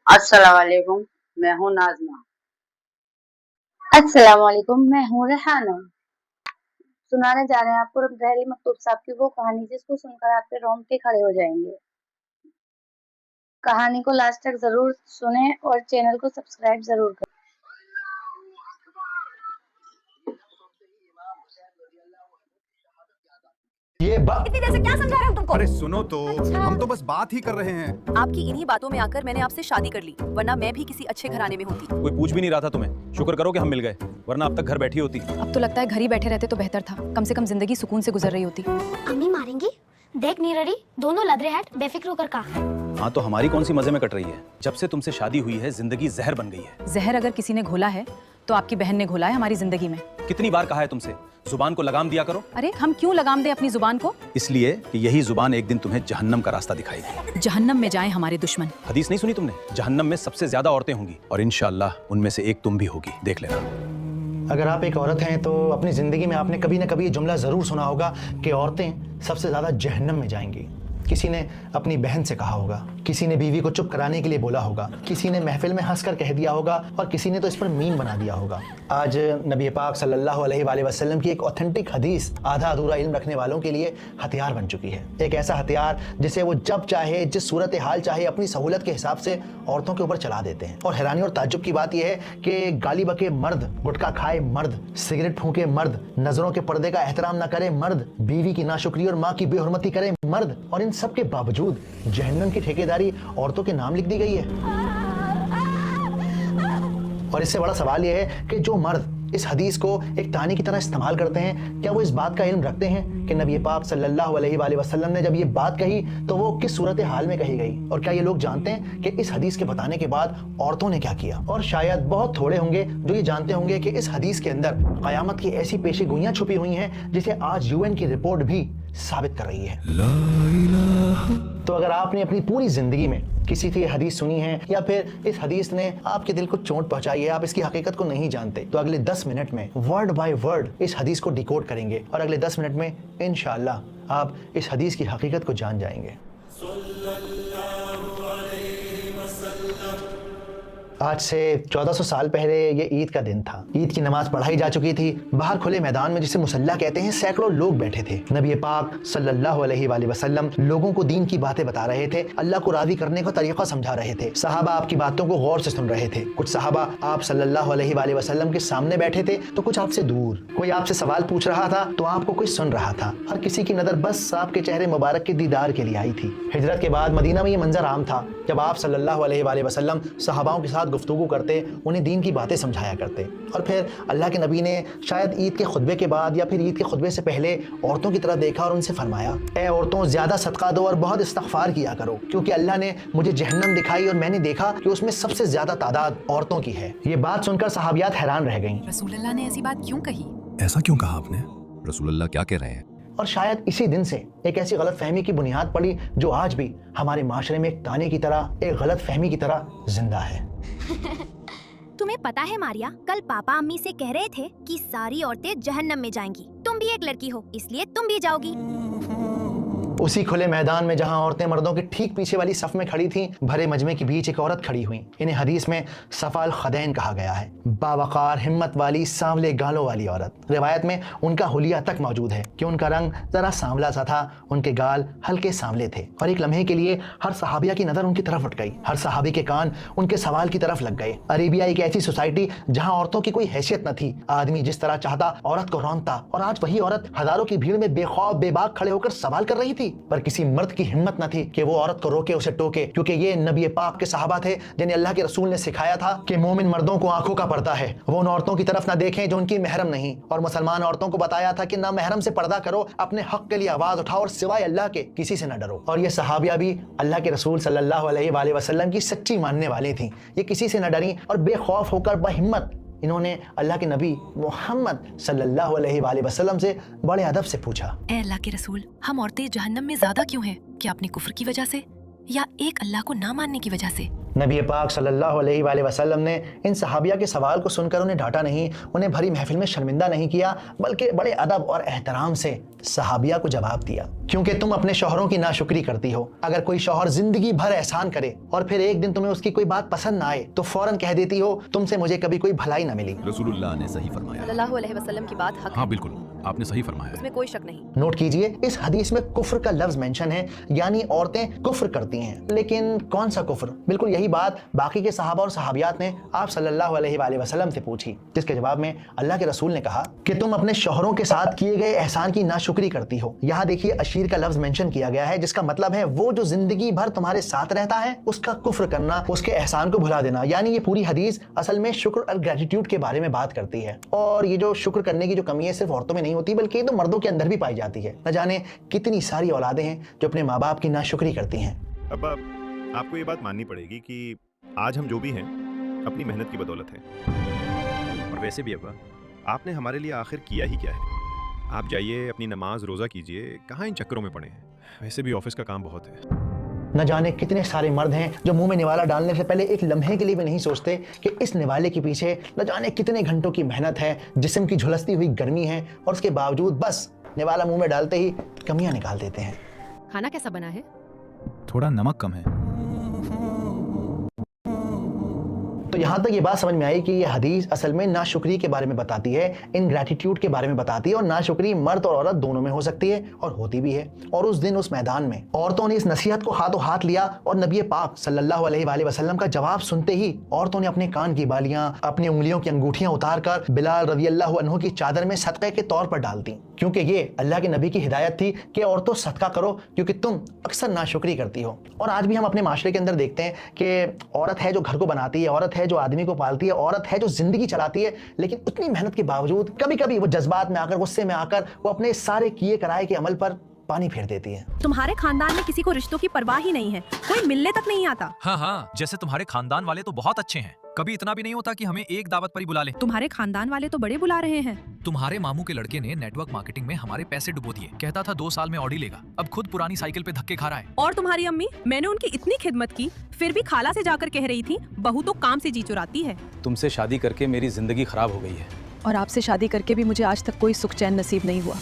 अस्सलाम वालेकुम। मैं हूँ नाज़मा। अस्सलाम वालेकुम, मैं हूँ रेहाना। सुनाने जा रहे हैं आपको ज़हरी मकतूब साहब की वो कहानी जिसको सुनकर आपके रोंगटे खड़े हो जाएंगे। कहानी को लास्ट तक जरूर सुनें और चैनल को सब्सक्राइब जरूर करें। इतनी देर से क्या समझा रहे हम तुमको? अरे सुनो तो, अच्छा। हम तो बस बात ही कर रहे हैं। आपकी इन्हीं बातों में आकर मैंने आपसे शादी कर ली, वरना मैं भी किसी अच्छे घराने में होती। कोई पूछ भी नहीं रहा था तुम्हें। शुक्र करो कि हम मिल गए, वरना अब तक घर बैठी होती। अब तो लगता है घर ही बैठे रहते तो बेहतर था, कम से कम जिंदगी सुकून से गुजर रही होती। अम्मी मारेंगी? देख नीररी, दोनों लद रहे हैं बेफिक्र होकर का। हाँ तो हमारी कौन सी मजे में कट रही है? जब से तुमसे शादी हुई है जिंदगी जहर बन गई है। जहर अगर किसी ने घोला है तो आपकी बहन ने घोला है हमारी जिंदगी में। कितनी बार कहा है तुमसे, जुबान को लगाम दिया करो। अरे हम क्यों लगाम दे अपनी जुबान को? इसलिए कि यही जुबान एक दिन तुम्हें जहन्नम का रास्ता दिखाएगी। जहन्नम में जाएं हमारे दुश्मन। हदीस नहीं सुनी तुमने? जहन्नम में सबसे ज्यादा औरतें होंगी और इंशाअल्लाह उनमें से एक तुम भी होगी, देख लेना। अगर आप एक औरत हैं तो अपनी ज़िंदगी में आपने कभी ना कभी ये जुमला ज़रूर सुना होगा कि औरतें सबसे ज़्यादा जहन्नम में जाएंगी। किसी ने अपनी बहन से कहा होगा, किसी ने बीवी को चुप कराने के लिए बोला होगा, किसी ने महफिल में हंसकर कह दिया होगा और किसी ने तो इस पर मीम बना दिया होगा। आज नबी पाक सल्लल्लाहु अलैहि वसल्लम की एक ऑथेंटिक हदीस आधा अधूरा इल्म रखने वालों के लिए हथियार बन चुकी है। एक ऐसा हथियार जिसे वो जब चाहे, जिस सूरत हाल चाहे, अपनी सहूलत के हिसाब से औरतों के ऊपर चला देते हैं। और हैरानी और ताज्जुब की बात यह है कि गाली बके मर्द, गुटखा खाए मर्द, सिगरेट फूके मर्द, नजरों के पर्दे का एहतराम न करे मर्द, बीवी की नाशुक्री और माँ की बेहुरमती करे मर्द, और इन सब के बावजूद जहन्नम की ठेकेदारी औरतों के नाम लिख दी गई है। और इससे बड़ा सवाल यह है कि जो मर्द इस हदीस को एक ताने की तरह इस्तेमाल करते हैं, क्या वो इस बात का इल्म रखते हैं कि नबी पाक सल्लल्लाहु अलैहि वसल्लम ने जब ये बात कही तो वो किस सूरत हाल में कही गई? और क्या ये लोग जानते हैं कि इस हदीस के बताने के बाद औरतों ने क्या किया? और शायद बहुत थोड़े होंगे जो ये जानते होंगे कि इस हदीस के अंदर क़यामत की ऐसी पेशेगोइयां छुपी हुई हैं जिसे आज यूएन की रिपोर्ट भी साबित कर रही है। तो अगर आपने अपनी पूरी जिंदगी में किसी से हदीस सुनी है या फिर इस हदीस ने आपके दिल को चोट पहुंचाई है, आप इसकी हकीकत को नहीं जानते, तो अगले 10 मिनट में वर्ड बाय वर्ड इस हदीस को डिकोड करेंगे और अगले 10 मिनट में इंशाअल्लाह आप इस हदीस की हकीकत को जान जाएंगे। आज से 1400 साल पहले ये ईद का दिन था। ईद की नमाज पढ़ाई जा चुकी थी। बाहर खुले मैदान में, जिसे मुसल्ला कहते हैं, सैकड़ों लोग बैठे थे। नबी पाक सल्लल्लाहु अलैहि वसल्लम लोगों को दीन की बातें बता रहे थे, अल्लाह को राजी करने का तरीका समझा रहे थे। सहाबा आपकी बातों को गौर से सुन रहे थे। कुछ सहाबा आप सल्लल्लाहु अलैहि वसल्लम के सामने बैठे थे तो कुछ आपसे दूर। कोई आपसे सवाल पूछ रहा था तो आपको कोई सुन रहा था। हर किसी की नज़र बस आपके चेहरे मुबारक के दीदार के लिए आई थी। हिजरत के बाद मदीना में ये मंजर आम था जब आप सल्लल्लाहु अलैहि वसल्लम सहाबाओं के साथ गुफ्तगू करते, उन्हें दीन की बातें समझाया करते। और फिर अल्लाह के नबी ने शायद ईद के खुतबे के बाद या फिर ईद के खुतबे से पहले औरतों की तरफ देखा और उनसे फरमाया, ए औरतों, ज़्यादा सदका दो और बहुत इस्तग़फ़ार किया करो, क्योंकि अल्लाह ने मुझे जहन्नम दिखाई और मैंने देखा कि उसमें सबसे ज़्यादा तादाद औरतों की है। ये बात सुनकर सहाबियात हैरान रह गईं। रसूल अल्लाह ने ऐसी बात क्यों कही? ऐसा क्यों कहा आपने? रसूल अल्लाह क्या कह रहे हैं? और शायद इसी दिन से एक ऐसी गलत फहमी की बुनियाद पड़ी जो आज भी हमारे माशरे में एक ताने की तरह, एक गलत फहमी की तरह जिंदा है। तुम्हें पता है मारिया, कल पापा अम्मी से कह रहे थे कि सारी औरतें जहन्नम में जाएंगी। तुम भी एक लड़की हो, इसलिए तुम भी जाओगी। उसी खुले मैदान में जहां औरतें मर्दों के ठीक पीछे वाली सफ में खड़ी थीं, भरे मजमे के बीच एक औरत खड़ी हुई। इन्हें हदीस में सफाल खदैन कहा गया है। बावकार, हिम्मत वाली, सांवले गालों वाली औरत। रिवायत में उनका हुलिया तक मौजूद है कि उनका रंग जरा सांवला सा था, उनके गाल हल्के सांवले थे। और एक लम्हे के लिए हर सहाबिया की नजर उनकी तरफ उठ गई, हर सहाबी के कान उनके सवाल की तरफ लग गए। अरेबिया एक ऐसी सोसाइटी जहाँ औरतों की कोई हैसियत न थी। आदमी जिस तरह चाहता औरत को रौंदता, और आज वही औरत हजारों की भीड़ में बेखौफ बेबाक खड़े होकर सवाल कर रही थी। पर किसी मर्द की हिम्मत न थी कि वो औरत को रोके, उसे टोके, क्योंकि ये नबी पाक के सहाबा थे जिन्हें अल्लाह के रसूल ने सिखाया था कि मोमिन मर्दों को आंखों का पर्दा है, वो उन औरतों की तरफ न देखें जो उनकी महरम नहीं। और मुसलमान औरतों को बताया था कि ना महरम से पर्दा करो, अपने हक के लिए आवाज उठाओ और सिवाय अल्लाह के किसी से न डरो। और ये सहाबिया भी अल्लाह के रसूल सल्लल्लाहु अलैहि वसल्लम की सच्ची मानने वाली थी। ये किसी से न डरी और बेखौफ होकर बहिम्मत इन्होंने अल्लाह के नबी मोहम्मद सल्लल्लाहु अलैहि वसल्लम से बड़े अदब से पूछा, ए अल्लाह के रसूल, हम औरतें जहन्नम में ज्यादा क्यों हैं? क्या अपने कुफ्र की वजह से या एक अल्लाह को ना मानने की वजह से? नबी पाक सल्लल्लाहु अलैहि वसल्लम ने इन सहाबिया के सवाल को सुनकर उन्हें डांटा नहीं, उन्हें भरी महफिल में शर्मिंदा नहीं किया, बल्कि बड़े अदब और एहतराम से सहाबिया को जवाब दिया, क्योंकि तुम अपने शौहरों की नाशुक्री करती हो। अगर कोई शौहर जिंदगी भर एहसान करे और फिर एक दिन तुम्हें उसकी कोई बात पसंद ना आए तो फौरन कह देती हो तुमसे मुझे कभी कोई भलाई ना मिली। रसूलुल्लाह ने सही फरमाया। सल्लल्लाहु अलैहि वसल्लम की बात हक हाँ है, बिल्कुल, आपने सही फरमाया। इसमें कोई शक नहीं। नोट कीजिए, इस हदीस में कुफ्र का लफ्ज मेंशन है, यानी औरतें कुफ्र करती हैं। लेकिन कौन सा कुफ्र? बिल्कुल यही बात बाकी के सहाबा और सहाबियात ने आप सल्लल्लाहु अलैहि वसल्लम से पूछी, जिसके जवाब में अल्लाह के रसूल ने कहा कि तुम अपने शौहरों के साथ किए गए एहसान की नाशुक्री करती हो। यहाँ देखिए अशीर का लफ्ज मेंशन किया गया है, जिसका मतलब है वो जो जिंदगी भर तुम्हारे साथ रहता है उसका कुफ्र करना, उसके एहसान को भुला देना। यानी ये पूरी हदीस असल में शुक्र और ग्रेटिट्यूड के बारे में बात करती है। और ये जो शुक्र करने की जो कमी है सिर्फ औरतों में नहीं होती, बल्कि ये तो मर्दों के अंदर भी पाई जाती है। न जाने कितनी सारी औलादें हैं जो अपने माँ बाप की नाशुक्री करती हैं। अब आपको ये बात माननी पड़ेगी कि आज हम जो भी हैं अपनी मेहनत की बदौलत है। और वैसे भी अब्बा, आपने हमारे लिए आखिर किया ही क्या है? आप जाइए अपनी नमाज रोज़ा कीजिए, कहाँ इन चक्करों में पड़े हैं। वैसे भी ऑफिस का काम बहुत है। न जाने कितने सारे मर्द हैं जो मुंह में निवाला डालने से पहले एक लम्हे के लिए भी नहीं सोचते कि इस निवाले के पीछे न जाने कितने घंटों की मेहनत है, जिस्म की झुलसती हुई गर्मी है, और उसके बावजूद बस निवाला मुंह में डालते ही कमियां निकाल देते हैं। खाना कैसा बना है? थोड़ा नमक कम है। तो यहाँ तक ये बात समझ में आई कि ये हदीस असल में नाशुक्री के बारे में बताती है, इनग्रैटिट्यूड के बारे में बताती है। और नाशुक्री मर्द और औरत दोनों में हो सकती है और होती भी है। और उस दिन उस मैदान में औरतों ने इस नसीहत को हाथों हाथ लिया और नबी पाक सल्लल्लाहु अलैहि वसल्लम का जवाब सुनते ही औरतों ने अपने कान की बालियां, अपनी उंगलियों की अंगूठियां उतार कर बिलाल रज़ियल्लाहु अन्हु की चादर में सदक़े के तौर पर डाल दी, क्योंकि ये अल्लाह के नबी की हिदायत थी कि औरतों सदका करो, क्योंकि तुम अक्सर नाशुक्री करती हो। और आज भी हम अपने माशरे के अंदर देखते हैं कि औरत है जो घर को बनाती है, औरत है जो आदमी को पालती है, औरत है जो जिंदगी चलाती है, लेकिन उतनी मेहनत के बावजूद कभी कभी वो जज्बात में आकर, गुस्से में आकर वो अपने सारे किए कराए के अमल पर पानी फेर देती है। तुम्हारे खानदान में किसी को रिश्तों की परवाह ही नहीं है, कोई मिलने तक नहीं आता। हाँ हाँ, जैसे तुम्हारे खानदान वाले तो बहुत अच्छे हैं, कभी इतना भी नहीं होता कि हमें एक दावत पर ही बुला ले। तुम्हारे खानदान वाले तो बड़े बुला रहे हैं। तुम्हारे मामू के लड़के ने नेटवर्क मार्केटिंग में हमारे पैसे डुबो दिए, कहता था 2 साल में ऑडी लेगा, अब खुद पुरानी साइकिल पे धक्के खा रहा है। और तुम्हारी अम्मी, मैंने उनकी इतनी खिदमत की, फिर भी खाला से जाकर कह रही थी बहू तो काम से जी चुराती है। तुमसे शादी करके मेरी जिंदगी खराब हो गई है। और आपसे शादी करके भी मुझे आज तक कोई सुख चैन नसीब नहीं हुआ।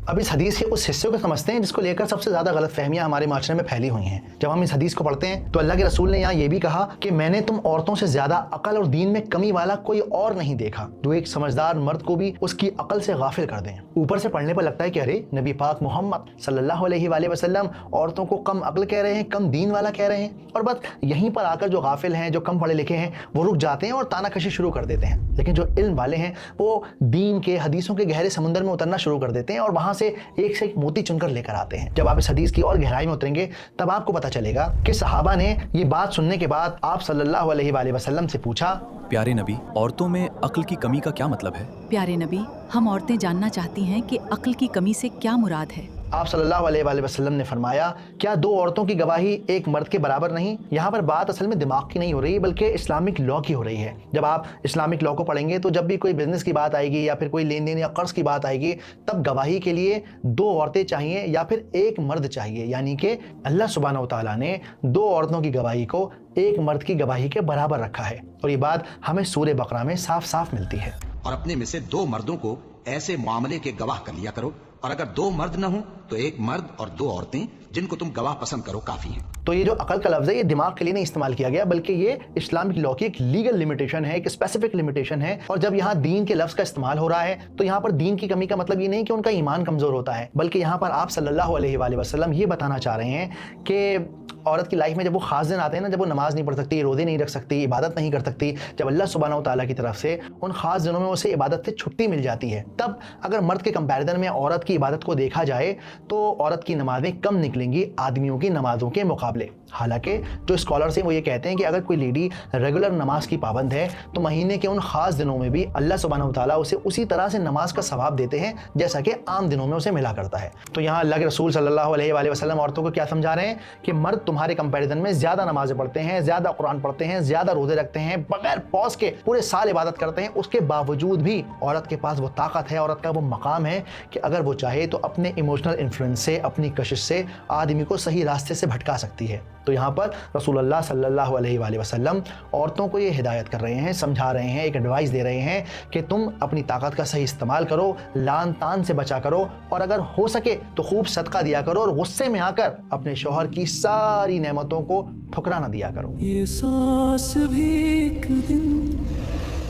अब इस हदीस के उस हिस्से को समझते हैं जिसको लेकर सबसे ज़्यादा गलतफहमियां हमारे माशरे में फैली हुई हैं। जब हम इस हदीस को पढ़ते हैं तो अल्लाह के रसूल ने यहाँ ये भी कहा कि मैंने तुम औरतों से ज़्यादा अकल और दीन में कमी वाला कोई और नहीं देखा जो एक समझदार मर्द को भी उसकी अकल से गाफिल कर दें। ऊपर से पढ़ने पर लगता है कि अरे नबी पाक मोहम्मद सल्लल्लाहु अलैहि वसल्लम औरतों को कम अकल कह रहे हैं, कम दीन वाला कह रहे हैं। और बस यहीं पर आकर जो गाफिल हैं, जो कम पढ़े लिखे हैं, वो रुक जाते हैं और तानाकशी शुरू कर देते हैं। लेकिन जो इल्म वाले हैं वो दीन के, हदीसों के गहरे समुद्र में उतरना शुरू कर देते हैं और वहाँ से एक से मोती चुनकर लेकर आते हैं। जब आप इस हदीस की और गहराई में उतरेंगे तब आपको पता चलेगा कि सहाबा ने ये बात सुनने के बाद आप सल्लल्लाहु अलैहि वसल्लम से पूछा, प्यारे नबी, औरतों में अक्ल की कमी का क्या मतलब है? प्यारे नबी, हम औरतें जानना चाहती हैं कि अक्ल की कमी से क्या मुराद है। आप सल्लल्लाहु अलैहि वसल्लम ने फरमाया, क्या 2 औरतों की गवाही एक मर्द के बराबर नहीं? यहाँ पर बात असल में दिमाग की नहीं हो रही बल्कि इस्लामिक लॉ की हो रही है। जब आप इस्लामिक लॉ को पढ़ेंगे तो जब भी कोई बिजनेस की बात आएगी या फिर कोई लेन देन या कर्ज की बात आएगी तब गवाही के लिए 2 औरतें चाहिए या फिर एक मर्द चाहिए। यानी कि अल्लाह सुब्हानहू व तआला ने 2 औरतों की गवाही को एक मर्द की गवाही के बराबर रखा है। और ये बात हमें सूरह बकरा में साफ साफ मिलती है। और अपने में से 2 मर्दों को ऐसे मामले के गवाह कर लिया करो, और अगर 2 मर्द न हो तो एक मर्द और 2 औरतें जिनको तुम गवाह पसंद करो काफी हैं। तो ये जो अकल का लफ्ज़ है ये दिमाग के लिए नहीं इस्तेमाल किया गया बल्कि ये इस्लामिक लॉ की एक लीगल लिमिटेशन है, एक स्पेसिफिक लिमिटेशन है। और जब यहाँ दीन के लफ्ज़ का इस्तेमाल हो रहा है तो यहाँ पर दीन की कमी का मतलब ये नहीं कि उनका ईमान कमज़ोर होता है, बल्कि यहाँ पर आप सल्लल्लाहु अलैहि वसल्लम ये बताना चाह रहे हैं कि औरत की लाइफ में जब वो खास दिन आते हैं ना, जब वो नमाज नहीं पढ़ सकती, रोज़े नहीं रख सकती, इबादत नहीं कर सकती, जब अल्लाह सुब्हानहू व तआला की तरफ से उन खास दिनों में उसे इबादत से छुट्टी मिल जाती है, तब अगर मर्द के कंपैरिजन में औरत की इबादत को देखा जाए तो औरत की नमाजें कम निकलेंगी आदमियों की नमाजों के मुकाबले। हालांकि जो स्कॉलर्स हैं वो ये कहते हैं कि अगर कोई लेडी रेगुलर नमाज की पाबंद है तो महीने के उन खास दिनों में भी अल्लाह सुब्हानहू व तआला उसे उसी तरह से नमाज का सवाब देते हैं जैसा कि आम दिनों में उसे मिला करता है। तो यहाँ अल्लाह के रसूल सल्लल्लाहु अलैहि वसल्लम औरतों को क्या समझा रहे हैं कि मर्द तुम्हारे कंपैरिजन में ज़्यादा नमाजें पढ़ते हैं, ज़्यादा कुरान पढ़ते हैं, ज़्यादा रोजे रखते हैं, बगैर पॉज के पूरे साल इबादत करते हैं, उसके बावजूद भी औरत के पास वो ताकत है, औरत का वो मकाम है कि अगर वो चाहे तो अपने इमोशनल इन्फ्लुएंस से, अपनी कशिश से آدمی کو صحیح راستے سے بھٹکا سکتی ہے۔ تو یہاں پر رسول اللہ صلی اللہ علیہ وآلہ وسلم عورتوں کو یہ ہدایت کر رہے ہیں، سمجھا رہے ہیں، ایک ایڈوائس دے رہے ہیں کہ تم اپنی طاقت کا صحیح استعمال کرو، لان تان سے بچا کرو، اور اگر ہو سکے تو خوب صدقہ دیا کرو، اور غصے میں آ کر اپنے شوہر کی ساری نعمتوں کو ٹھکرا نہ دیا کرو۔ یہ سانس بھی ایک دن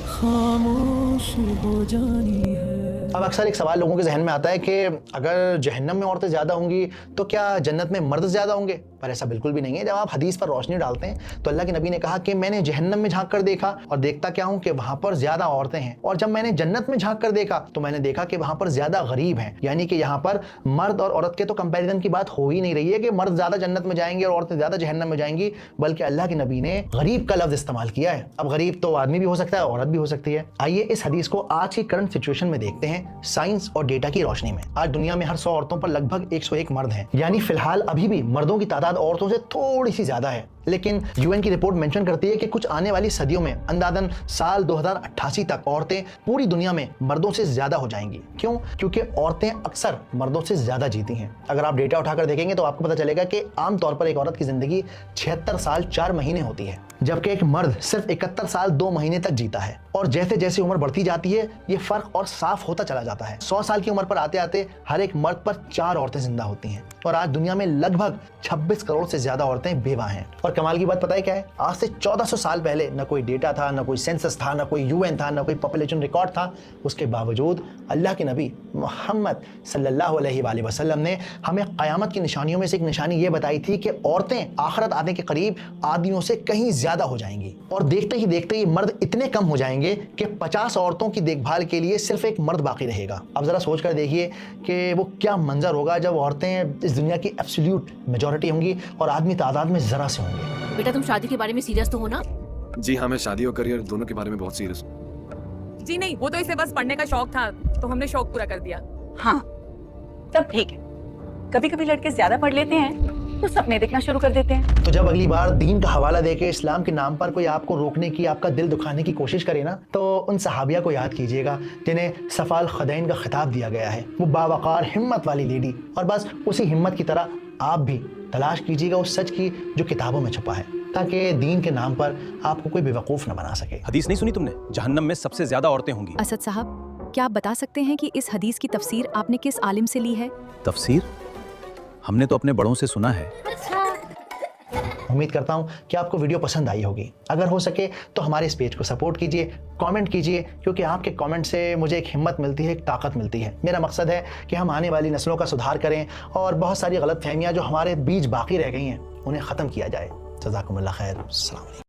خاموش ہو جانی ہے۔ اب اکثر ایک سوال لوگوں کے ذہن میں آتا ہے کہ اگر جہنم میں عورتیں زیادہ ہوں گی تو کیا جنت میں مرد زیادہ ہوں گے؟ پر ایسا بالکل بھی نہیں ہے۔ جب آپ حدیث پر روشنی ڈالتے ہیں تو اللہ کے نبی نے کہا کہ میں نے جہنم میں جھانک کر دیکھا اور دیکھتا کیا ہوں کہ وہاں پر زیادہ عورتیں ہیں، اور جب میں نے جنت میں جھانک کر دیکھا تو میں نے دیکھا کہ وہاں پر زیادہ غریب ہیں۔ یعنی کہ یہاں پر مرد اور عورت کے تو کمپیریزن کی بات ہو ہی نہیں رہی ہے کہ مرد زیادہ جنت میں جائیں گے اور عورتیں زیادہ جہنم میں جائیں گی، بلکہ اللہ کے نبی نے غریب کا لفظ استعمال کیا ہے۔ اب غریب تو آدمی بھی ہو سکتا ہے، عورت بھی ہو سکتی ہے۔ آئیے اس حدیث کو آج کی کرنٹ سچویشن میں دیکھتے ہیں، سائنس اور ڈیٹا کی روشنی میں۔ آج دنیا میں ہر 100 عورتوں پر لگ بھگ 101 مرد ہیں، یعنی فی الحال ابھی بھی مردوں کی تعداد عورتوں سے تھوڑی سی زیادہ ہے۔ لیکن UN کی رپورٹ مینشن کرتی ہے کہ کچھ آنے والی صدیوں میں اندازاً سال 2088 تک عورتیں پوری دنیا میں مردوں سے زیادہ ہو جائیں گی۔ کیوں؟ کیونکہ عورتیں اکثر مردوں سے زیادہ جیتی ہیں۔ اگر آپ ڈیٹا اٹھا کر دیکھیں گے تو آپ کو پتہ چلے گا کہ عام طور پر ایک عورت کی زندگی 76 سال 4 مہینے ہوتی ہے، جبکہ ایک مرد صرف 71 سال 2 مہینے تک جیتا ہے۔ اور جیسے جیسے عمر بڑھتی جاتی ہے یہ فرق اور صاف ہوتا چلا جاتا ہے۔ 100 سال کی عمر پر آتے آتے ہر ایک مرد پر 4 عورتیں زندہ ہوتی ہیں، اور آج دنیا میں لگ بھگ 26 کروڑ سے زیادہ عورتیں بیوہ ہیں۔ اور کمال کی بات پتہ ہے کیا ہے؟ آج سے 1400 سال پہلے نہ کوئی ڈیٹا تھا، نہ کوئی سینسس تھا، نہ کوئی UN تھا، نہ کوئی پاپولیشن ریکارڈ تھا۔ اس کے باوجود اللہ کے نبی محمد صلی اللہ علیہ وآلہ وسلم نے ہمیں قیامت کی نشانیوں میں سے ایک نشانی یہ بتائی تھی کہ عورتیں آخرت آنے کے قریب آدمیوں سے کہیں زیادہ ہو جائیں گی، اور دیکھتے ہی دیکھتے ہی مرد اتنے کم ہو جائیں گے کہ 50 عورتوں کی دیکھ بھال کے لیے صرف ایک مرد باقی رہے گا۔ اب ذرا سوچ کر دیکھیے کہ وہ کیا منظر ہوگا جب عورتیں اس دنیا کی ایبسلیوٹ میجورٹی ہوں گی اور آدمی تعداد میں ذرا سے ہوں گے۔ بیٹا تم شادی کے بارے میں سیریس تو ہو نا؟ جی ہاں، میں شادی اور کریئر دونوں کے بارے میں بہت سیریس ہوں۔ جی نہیں، وہ تو اسے بس پڑھنے کا شوق تھا تو ہم نے شوق پورا کر دیا۔ ہاں تب ٹھیک ہے، کبھی کبھی لڑکے زیادہ پڑھ لیتے ہیں تو سپنے دیکھنا شروع کر دیتے ہیں۔ تو جب اگلی بار دین کا حوالہ دے کے اسلام کے نام پر کوئی آپ کو روکنے کی، آپ کا دل دکھانے کی کوشش کرے نا، تو ان صحابیہ کو یاد کیجئے گا جنہیں صفا الخدین کا خطاب دیا گیا ہے۔ وہ باوقار ہمت والی لیڈی، اور بس اسی ہمت کی طرح آپ بھی تلاش کیجیے گا اس سچ کی جو کتابوں میں چھپا ہے، تاکہ دین کے نام پر آپ کو کوئی بیوقوف نہ بنا سکے۔ حدیث نہیں سنی تم نے؟ جہنم میں سب سے زیادہ عورتیں ہوں گی۔ اسد صاحب، کیا آپ بتا سکتے ہیں کہ اس حدیث کی تفسیر آپ نے کس عالم سے لی ہے؟ تفسیر ہم نے تو اپنے بڑوں سے سنا ہے۔ امید کرتا ہوں کہ آپ کو ویڈیو پسند آئی ہوگی۔ اگر ہو سکے تو ہمارے اس پیج کو سپورٹ کیجئے، کامنٹ کیجئے، کیونکہ آپ کے کامنٹ سے مجھے ایک ہمت ملتی ہے، ایک طاقت ملتی ہے۔ میرا مقصد ہے کہ ہم آنے والی نسلوں کا سدھار کریں اور بہت ساری غلط فہمیاں جو ہمارے بیچ باقی رہ گئی ہیں انہیں ختم کیا جائے۔ جزاکم اللہ خیر، السلام علیکم۔